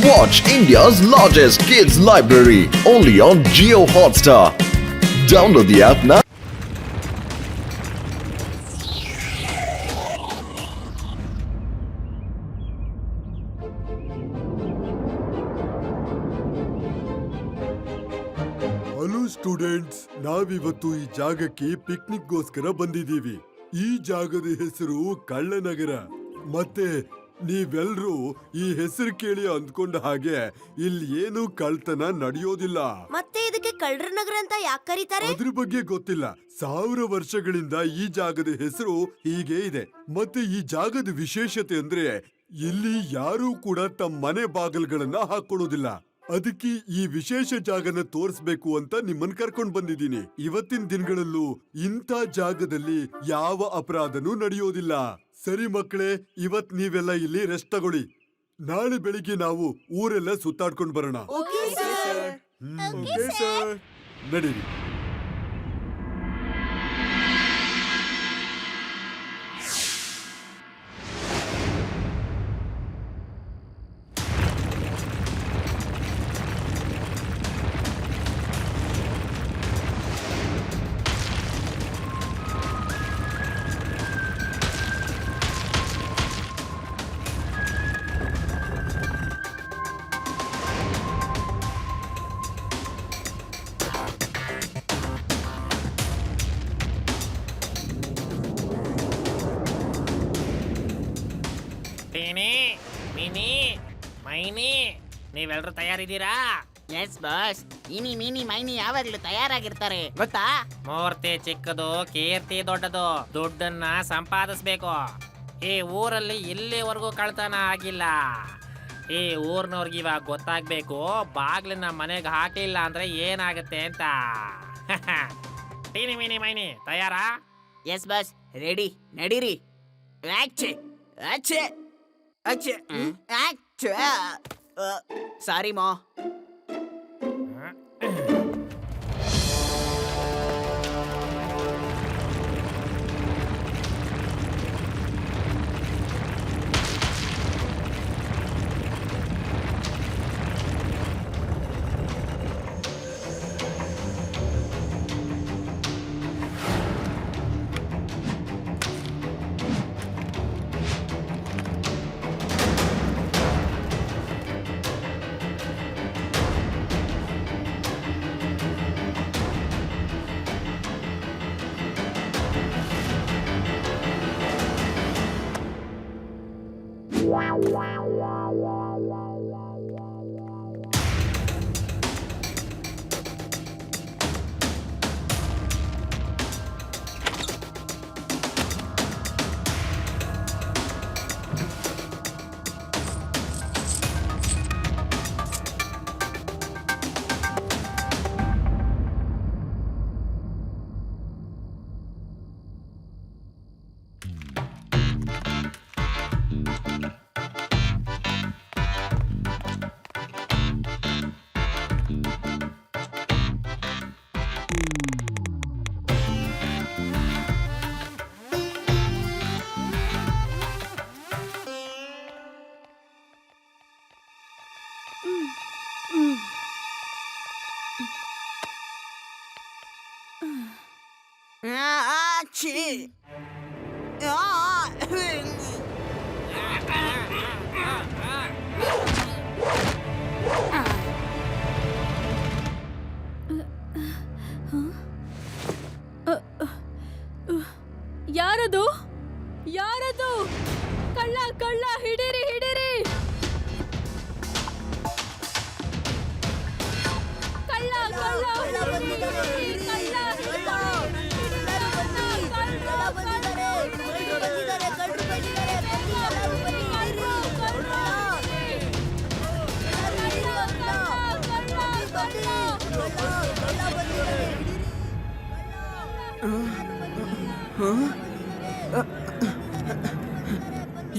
Watch India's largest kids library only on Jio Hotstar. Download the app now. Hello students, ನಾವಿವತ್ತು ಈ ಜಾಗಕ್ಕೆ ಪಿಕ್ನಿಕ್ಗೋಸ್ಕರ ಬಂದಿದ್ದೀವಿ. ಈ ಜಾಗದ ಹೆಸರು ಕಳ್ಳನಗರ. ಮತ್ತೆ ನೀವೆಲ್ರೂ ಈ ಹೆಸರು ಕೇಳಿ ಅಂದ್ಕೊಂಡ ಹಾಗೆ ಇಲ್ಲಿ ಏನು ಕಳ್ತನ ನಡೆಯೋದಿಲ್ಲ. ಮತ್ತೆ ಇದಕ್ಕೆ ಕಳ್ಳರ ನಗರ ಅಂತ ಯಾಕೆ ಕರೀತಾರೆ? ಅದ್ರ ಬಗ್ಗೆ ಗೊತ್ತಿಲ್ಲ. 1000 ವರ್ಷಗಳಿಂದ ಈ ಜಾಗದ ಹೆಸರು ಹೀಗೆ ಇದೆ. ಮತ್ತೆ ಈ ಜಾಗದ ವಿಶೇಷತೆ ಅಂದ್ರೆ ಇಲ್ಲಿ ಯಾರೂ ಕೂಡ ತಮ್ಮ ಮನೆ ಬಾಗಿಲುಗಳನ್ನ ಹಾಕೊಳ್ಳೋದಿಲ್ಲ. ಅದಕ್ಕೆ ಈ ವಿಶೇಷ ಜಾಗನ ತೋರಿಸ್ಬೇಕು ಅಂತ ನಿಮ್ಮನ್ ಕರ್ಕೊಂಡ್ ಬಂದಿದ್ದೀನಿ. ಇವತ್ತಿನ ದಿನಗಳಲ್ಲೂ ಇಂಥ ಜಾಗದಲ್ಲಿ ಯಾವ ಅಪರಾಧನೂ ನಡೆಯೋದಿಲ್ಲ. ಸರಿ ಮಕ್ಕಳೇ, ಇವತ್ ನೀವೆಲ್ಲ ಇಲ್ಲಿ ರೆಸ್ಟ್ ತಗೊಳ್ಳಿ. ನಾಳೆ ಬೆಳಿಗ್ಗೆ ನಾವು ಊರೆಲ್ಲ ಸುತ್ತಾಡ್ಕೊಂಡ್ ಬರೋಣ. Okay sir. ಓಕೆ ಸರ್, ನಡೀರಿ. ಟೀನಿ, ಮಿನಿ, ಮೈನಿ, ನೀವೆಲ್ಲರೂ ತಯಾರಿದ್ದೀರಾ? Yes boss. ಇನಿ ಮೀನಿ ಮೈನಿ ಯಾವಾಗ್ಲೂ ತಯಾರಾಗಿರ್ತಾರೆ ಗೊತ್ತಾ? ಮೂರ್ತಿ ಚಿಕ್ಕದು, ಕೀರ್ತಿ ದೊಡ್ಡದು. ದುಡ್ಡನ್ನ ಸಂಪಾದಿಸ್ಬೇಕು. ಈ ಊರಲ್ಲಿ ಇಲ್ಲಿವರೆಗೂ ಕಳ್ತನ ಆಗಿಲ್ಲ. ಈ ಊರ್ನವ್ರಿಗೆ ಇವಾಗ ಗೊತ್ತಾಗ್ಬೇಕು, ಬಾಗ್ಲನ್ನ ಮನೆಗೆ ಹಾಕ್ಲಿಲ್ಲ ಅಂದ್ರೆ ಏನಾಗುತ್ತೆ ಅಂತ. ಟೀನಿ, ಮಿನಿ, ಮೈನಿ ತಯಾರಾ? Yes boss, ready. ನಡೀರಿ. ಆಚೆ ಆಚೆ ಆಚೆ ಆಚೆ. ಸಾರಿ ಮಾ. ಆಚೆ. ಯಾರದು? ಯಾರದು? ಕಳ್ಳ ಕಳ್ಳ, ಹಿಡೀರಿ ಹಿಡೀರಿ. ಕಳ್ಳ ಕಳ್ಳ, ಹಿಡೀರಿ. ಕಳ್ಳ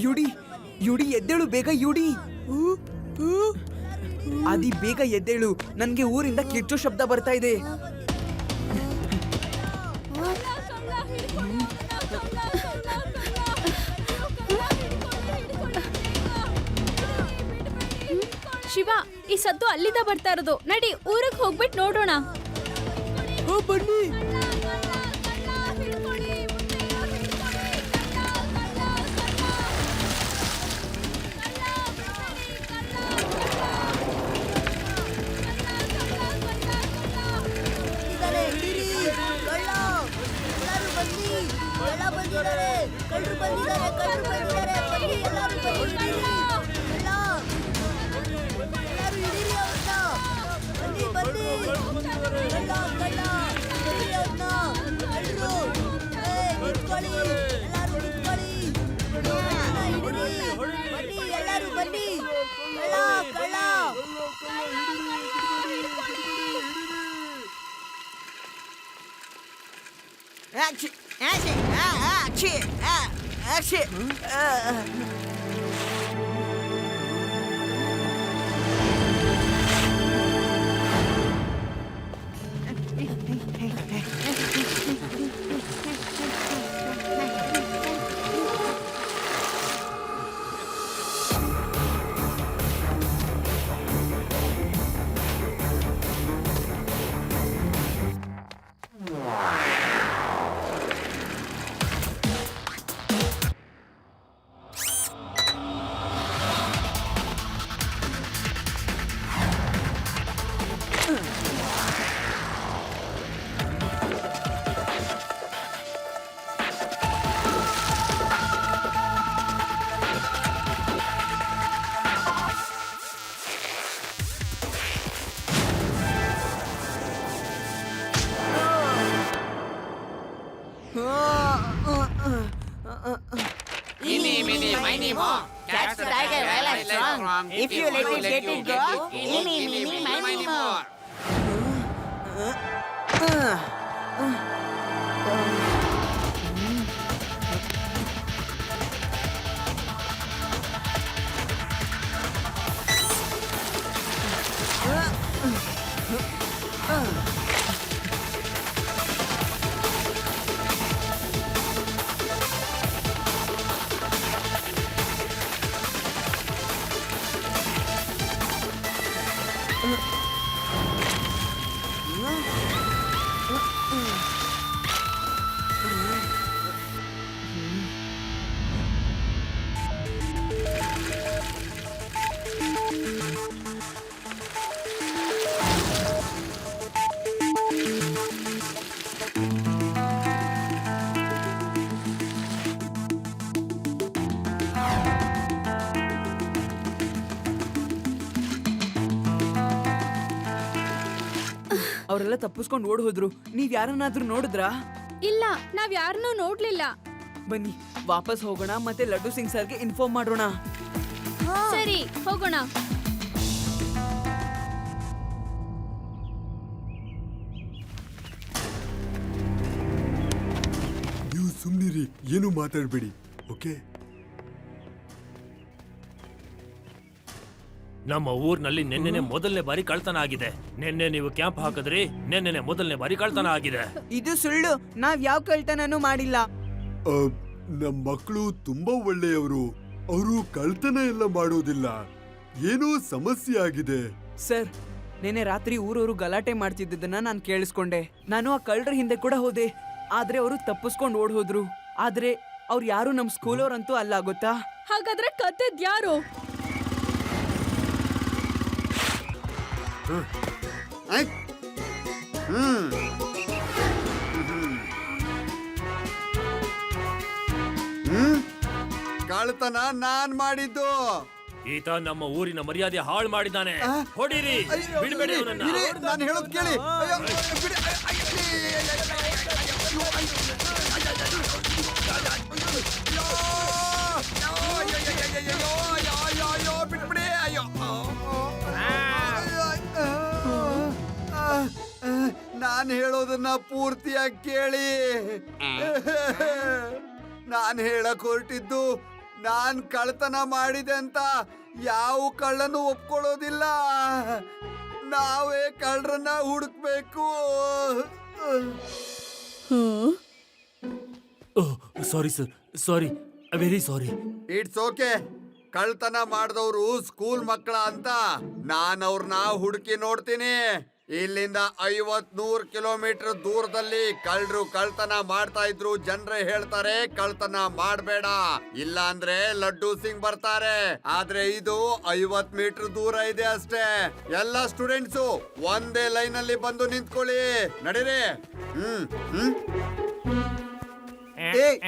ಯುಡಿ, ಯುಡಿ ಎದ್ದೇಳು ಬೇಗ. ಯುಡಿ, ಆದಿ ಬೇಗ ಎದ್ದೇಳು. ನನ್ಗೆ ಊರಿಂದ ಕಿರ್ಚೋ ಶಬ್ದ ಬರ್ತಾ ಇದೆ. ಶಿವ, ಈ ಸದ್ದು ಅಲ್ಲಿಂದ ಬರ್ತಾ ಇರೋದು. ನಡಿ ಊರಿಗೆ ಹೋಗ್ಬಿಟ್ಟು ನೋಡೋಣ. ಬನ್ನಿ. ಕಳ್ಳರು ಬಂದಿದ್ದಾರೆ, ಕಳ್ಳರು ಬಂದಿದ್ದಾರೆ, ಬನ್ನಿ ಎಲ್ಲರೂ ಬನ್ನಿ. ಎಲ್ಲರೂ ಹಿಡೀರಿ ಅವ್ರನ್ನ. ಬನ್ನಿ ಬನ್ನಿ. ಕಳ್ಳ ಕಳ್ಳ ಹಿಡೀರಿ ಅವ್ರನ್ನ. ಕಳ್ಳರು ನಿಂತ್ಕೊಳ್ಳಿ, ಎಲ್ಲರೂ ನಿಂತ್ಕೊಳ್ಳಿ. ಹಿಡೀರಿ, ಬನ್ನಿ ಎಲ್ಲರೂ ಬನ್ನಿ. ಕಳ್ಳ ಕಳ್ಳ. ಆಕ್ಷಿ, ಆಕ್ಷಿ, ಆಕ್ಷಿ, ಆಕ್ಷಿ. Eeny, meeny, miny, moe. Catch the tiger while I'm strong. If you let it get it go, eeny, meeny, miny, moe. ಅವರೆಲ್ಲ ತಪ್ಪಿಸ್ಕೊಂಡು ಓಡ್ ಹೋದ್ರು. ನೀವ್ ಯಾರನ್ನಾದ್ರೂ ನೋಡಿದ್ರಾ? ಇಲ್ಲ, ನಾವ್ ಯಾರನ್ನೂ ನೋಡ್ಲಿಲ್ಲ. ಬನ್ನಿ ವಾಪಸ್ ಹೋಗೋಣ ಮತ್ತೆ ಲಡ್ಡು ಸಿಂಗ್ ಸರ್ಗೆ ಇನ್ಫಾರ್ಮ್ ಮಾಡೋಣ. ಸರಿ, ಹೋಗೋಣ. ನೀವು ಸುಮ್ನಿರಿ, ಏನು ಮಾತಾಡ್ಬೇಡಿ. ಓಕೆ, ನಮ್ಮ ಊರ್ನಲ್ಲಿ ನಿನ್ನೆನೆ ಮೊದಲನೇ ಬಾರಿ ಕಳ್ತನ ಆಗಿದೆ. ನಿನ್ನೆ ನೀವು ಕ್ಯಾಂಪ್ ಹಾಕಿದ್ರಿ, ನಿನ್ನೆನೆ ಮೊದಲನೇ ಬಾರಿ ಕಳ್ತನ ಆಗಿದೆ. ಇದು ಸುಳ್ಳು. ನಾವ್ ಯಾವ ಕಳ್ತನನೂ ಮಾಡಿಲ್ಲ. ನಮ್ಮ ಮಕ್ಕಳು ತುಂಬಾ ಒಳ್ಳೆಯವರು. ಅವರು ಕಳ್ತನ ಎಲ್ಲ ಮಾಡೋದಿಲ್ಲ. ಏನೋ ಸಮಸ್ಯೆ ಆಗಿದೆ. ಸರ್, ನೆನ್ನೆ ರಾತ್ರಿ ಊರವರು ಗಲಾಟೆ ಮಾಡ್ತಿದ್ದನ್ನ ನಾನು ಕೇಳಿಸ್ಕೊಂಡೆ. ನಾನು ಆ ಕಳ್ಳರ ಹಿಂದೆ ಕೂಡ ಹೋದೆ. ಆದ್ರೆ ಅವರು ತಪ್ಪಿಸ್ಕೊಂಡು ಓಡ್ ಹೋದ್ರು. ಆದ್ರೆ ಅವ್ರು ಯಾರು ನಮ್ ಸ್ಕೂಲ್ ಅವ್ರಂತೂ ಅಲ್ಲ, ಗೊತ್ತಾ? ಹಾಗಾದ್ರೆ ಕದ್ದದ್ ಯಾರು? ಕಳ್ತನ ನಾನ್ ಮಾಡಿದ್ದು. ಈತ ನಮ್ಮ ಊರಿನ ಮರ್ಯಾದೆ ಹಾಳು ಮಾಡಿದ್ದಾನೆ. ಹೊಡಿರಿ, ಬಿಡ್ಬೇಡಿ ಅವನನ್ನ. ನಾನು ಹೇಳೋದ್ ಕೇಳಿ. ಬಿಟ್ಬಿಡಿ. ಅಯ್ಯೋ, ನಾನ್ ಹೇಳೋದನ್ನ ಪೂರ್ತಿಯಾಗಿ ಕೇಳಿ. ನಾನ್ ಹೇಳಕ್ ಹೊರಟಿದ್ದು, ನಾನ್ ಕಳ್ತನ ಮಾಡಿದೆ ಅಂತ ಯಾವ ಕಳ್ಳನು ಒಪ್ಕೊಳ್ಳೋದಿಲ್ಲ. ನಾವೇ ಕಳ್ಳರನ್ನ ಹುಡುಕ್ಬೇಕು. Sorry sir, sorry, very sorry. It's okay. ಕಳ್ತನ ಮಾಡಿದವರು ಸ್ಕೂಲ್ ಮಕ್ಕಳ ಅಂತ ನಾನ್ ಅವ್ರನ್ನ ಹುಡುಕಿ ನೋಡ್ತೀನಿ. ಇಲ್ಲಿಂದ 50-100 ಕಿಲೋಮೀಟರ್ ದೂರದಲ್ಲಿ ಕಳ್ಳರು ಕಳ್ತನ ಮಾಡ್ತಾ ಇದ್ರು. ಜನರೇ ಹೇಳ್ತಾರೆ ಕಳ್ತನ ಮಾಡ್ಬೇಡ, ಇಲ್ಲ ಅಂದ್ರೆ ಲಡ್ಡು ಸಿಂಗ್ ಬರ್ತಾರೆ. ಆದ್ರೆ ಇದು 50 ಮೀಟರ್ ದೂರ ಇದೆ ಅಷ್ಟೇ. ಎಲ್ಲ ಸ್ಟೂಡೆಂಟ್ಸು ಒಂದೇ ಲೈನ್ ಅಲ್ಲಿ ಬಂದು ನಿಂತ್ಕೊಳ್ಳಿ. ನಡೀರಿ. ಏಯ್!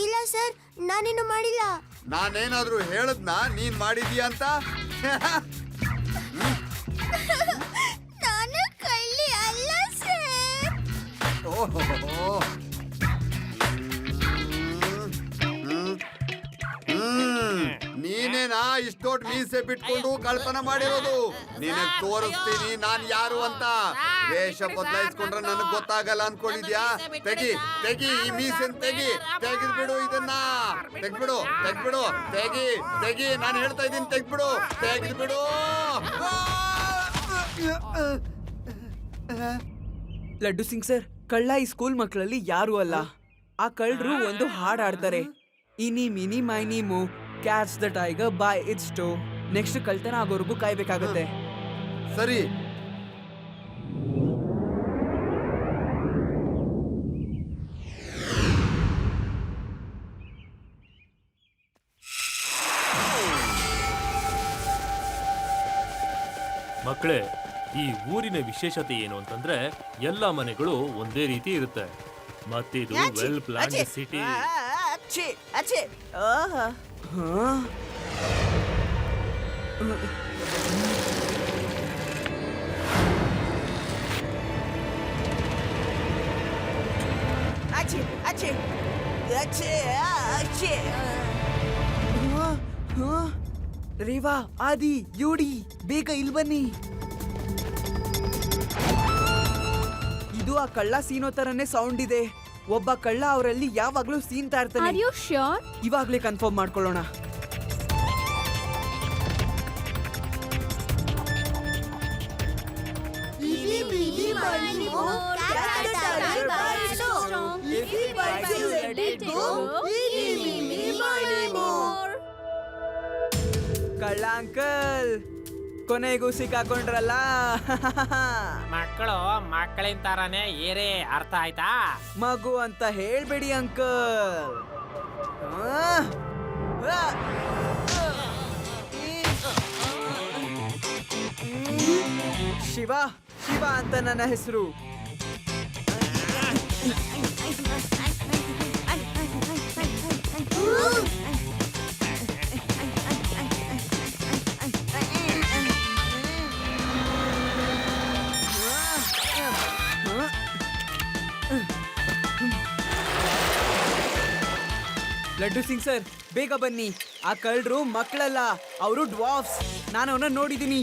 ಇಲ್ಲ ಸರ್, ನಾನೇನು ಮಾಡಿಲ್ಲ. ನಾನೇನಾದ್ರೂ ಹೇಳದ್ನಾ ನೀನ್ ಮಾಡಿದೀಯ ಅಂತ? ನಾನು ಕಳ್ಳಿ ಅಲ್ಲ ಸರ್. ಓಹೋ. ನೀನೇನಾ ಇಷ್ಟ ದೊಡ್ಡ ಮೀಸೆ ಬಿಟ್ಕೊಂಡು ಕಳ್ತನ ಮಾಡಿರೋದು? ನಿನಗ್ ತೋರಿಸ್ತೀನಿ ನಾನ್ ಯಾರು ಅಂತ. ವೇಷ ಬದಲಾಯಿಸ್ಕೊಂಡ್ರೆ ನನಗ್ ಗೊತ್ತಾಗಲ್ಲ ಅನ್ಕೊಂಡಿದ್ಯಾ? ತೆಗಿ ತೆಗಿ ಈ ಮೀಸೆನ್ ತೆಗಿ. ತೆಗೆದ್ಬಿಡು ಇದನ್ನ. ತೆಗ್ಬಿಡು ತೆಗ್ಬಿಡು. ತೆಗಿ ತೆಗಿ, ನಾನು ಹೇಳ್ತಾ ಇದ್ದೀನಿ ತೆಗ್ಬಿಡು. ತೆಗೆದ್ಬಿಡು. ಲಡ್ಡು ಸಿಂಗ್ ಸರ್, ಕಳ್ಳ ಈ ಸ್ಕೂಲ್ ಮಕ್ಕಳಲ್ಲಿ ಯಾರು ಅಲ್ಲ. ಆ ಕಳ್ಳರು ಒಂದು ಹಾಡ್ ಆಡ್ತಾರೆ, ಇನಿ meeny miny moe catch the tiger by its toe. Next ಕಳ್ತನ ಆಗೋರ್ಗೂ ಕಾಯ್ಬೇಕಾಗತ್ತೆ. ಸರಿ. ಮಕ್ಕಳೇ, ಈ ಊರಿನ ವಿಶೇಷತೆ ಏನು ಅಂತಂದ್ರೆ ಎಲ್ಲ ಮನೆಗಳು ಒಂದೇ ರೀತಿ ಇರುತ್ತೆ. ಮತ್ತಿದು ವೆಲ್ ಪ್ಲಾನ್ಡ್ ಸಿಟಿ. ರೇವಾ, ಆದಿ, ಯೂಡಿ, ಬೇಗ ಇಲ್ ಬನ್ನಿ. ಇದು ಆ ಕಳ್ಳ ಸೀನೋ ತರನೇ ಸೌಂಡ್ ಇದೆ. ಒಬ್ಬ ಕಳ್ಳ ಅವರಲ್ಲಿ ಯಾವಾಗ್ಲೂ ಸೀನ್ತಾ ಇರ್ತಾನೆ. Are you sure? ಇವಾಗ್ಲೇ ಕನ್ಫರ್ಮ್ ಮಾಡ್ಕೊಳ್ಳೋಣ. ಕಳ್ಳ ಅಂಕಲ್, ಕೊನೆಗೂ ಸಿಕ್ಕಾಕೊಂಡ್ರಲ್ಲ. ಮಕ್ಕಳು ಮಕ್ಕಳಿನ ತರಾನೇ ಏರೇ, ಅರ್ಥ ಆಯ್ತಾ? ಮಗು ಅಂತ ಹೇಳ್ಬೇಡಿ ಅಂಕಲ್. ಶಿವ, ಶಿವ ಅಂತ ನನ್ನ ಹೆಸರು. ಲಡ್ಡು ಸಿಂಗ್ ಸರ್, ಬೇಗ ಬನ್ನಿ. ಆ ಕಳ್ಳರು ಮಕ್ಕಳಲ್ಲ, ಅವರು ಡ್ವಾರ್ಫ್ಸ್. ನಾನು ಅವನ್ನ ನೋಡಿದ್ದೀನಿ.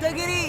ತೆಗಿರಿ.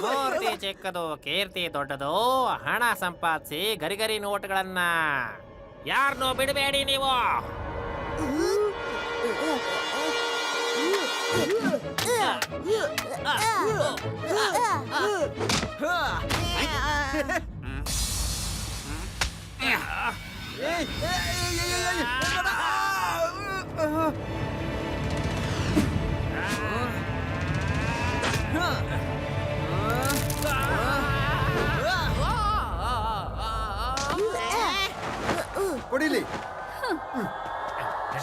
ಮೂರ್ತಿ ಚಿಕ್ಕದು ಕೀರ್ತಿ ದೊಡ್ಡದು, ಹಣ ಸಂಪಾದಿಸಿ ಗರಿಗರಿ ನೋಟ್ಗಳನ್ನ ಯಾರನ್ನೂ ಬಿಡಬೇಡಿ ನೀವು. ಕೊಡಿಲಿ.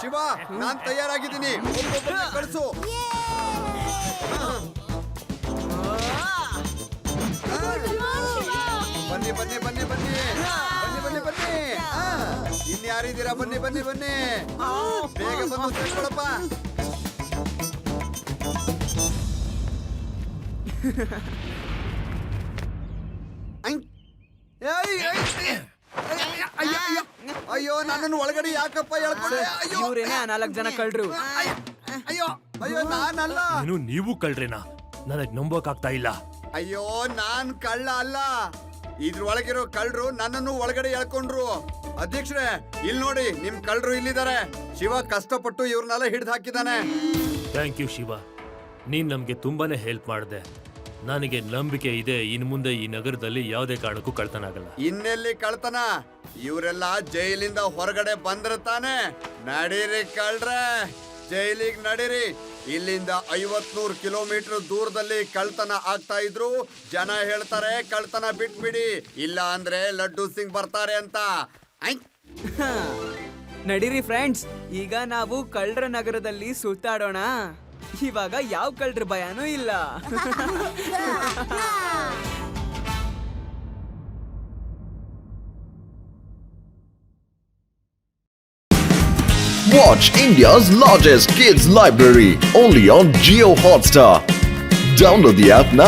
ಶಿವ, ನಾನ್ ತಯಾರಾಗಿದ್ದೀನಿ, ಒಬ್ಬೊಬ್ಬರನ್ನ ಕಳಿಸು. ಬನ್ನಿ ಬನ್ನಿ ಬನ್ನಿ ಬನ್ನಿ ಬನ್ನಿ ಬನ್ನಿ ಬನ್ನಿ. ಇನ್ಯಾರಿದ್ದೀರಾ? ಬನ್ನಿ ಬನ್ನಿ ಬನ್ನಿ, ಬೇಗ ಬಂದು ಸೇರ್ಕೊಳಪ್ಪ. ಅಯ್ಯೋ, ನನ್ನನ್ನು ಒಳಗಡೆ ಯಾಕಪ್ಪ ಹೇಳ್ಕೊಂಡೆ? ಅಯ್ಯೋ ಇವ್ರೇನೆ ಆ 4 ಜನ ಕಳ್ರು. ಅಯ್ಯೋ ಅಯ್ಯೋ, ನಾನಲ್ಲ. ನೀವು ಕಳ್ರೇನಾ? ನನಗ್ ನಂಬೋಕಾಗ್ತಾ ಇಲ್ಲ. ಅಯ್ಯೋ, ನಾನ್ ಕಳ್ಳ ಅಲ್ಲ. ಇದ್ರೊಳಗಿರೋ ಕಳ್ರು ನನ್ನನ್ನು ಒಳಗಡೆ ಎಳ್ಕೊಂಡ್ರು. ಅಧ್ಯಕ್ಷರೇ, ಇಲ್ಲಿ ನೋಡಿ, ನಿಮ್ ಕಳ್ರು ಇಲ್ಲಿದ್ದಾರೆ. ಶಿವ ಕಷ್ಟಪಟ್ಟು ಇವ್ರನ್ನೆಲ್ಲ ಹಿಡ್ದು ಹಾಕಿದಾನೆ. ಥ್ಯಾಂಕ್ ಯು ಶಿವ, ನೀನ್ ನಮ್ಗೆ ತುಂಬಾನೇ ಹೆಲ್ಪ್ ಮಾಡಿದೆ. ನನಗೆ ನಂಬಿಕೆ ಇದೆ, ಇನ್ ಮುಂದೆ ಈ ನಗರದಲ್ಲಿ ಯಾವುದೇ ಕಾರಣಕ್ಕೂ ಕಳ್ತನ ಆಗಲ್ಲ. ಇನ್ನೆಲ್ಲಿ ಕಳ್ತನ? ಇವರೆಲ್ಲ ಜೈಲಿಂದ ಹೊರಗಡೆ ಬಂದ್ರೆ ತಾನೆ. ನಡೀರಿ ಕಳ್ರೆ, ಜೈಲಿಗೆ ನಡೀರಿ. ಇಲ್ಲಿಂದ 50-100 ಕಿಲೋಮೀಟರ್ ದೂರದಲ್ಲಿ ಕಳ್ತನ ಆಗ್ತಾ ಇದ್ರು. ಜನ ಹೇಳ್ತಾರೆ ಕಳ್ತನ ಬಿಟ್ಬಿಡಿ, ಇಲ್ಲ ಅಂದ್ರೆ ಲಡ್ಡು ಸಿಂಗ್ ಬರ್ತಾರೆ ಅಂತ. ನಡೀರಿ ಫ್ರೆಂಡ್ಸ್, ಈಗ ನಾವು ಕಳ್ರ ನಗರದಲ್ಲಿ ಸುತ್ತಾಡೋಣ. ಇವಾಗ ಯಾವ ಕಳ್ರ ಭಯನೂ ಇಲ್ಲ. Watch India's largest kids library only on Geo Hotstar. Download the app now.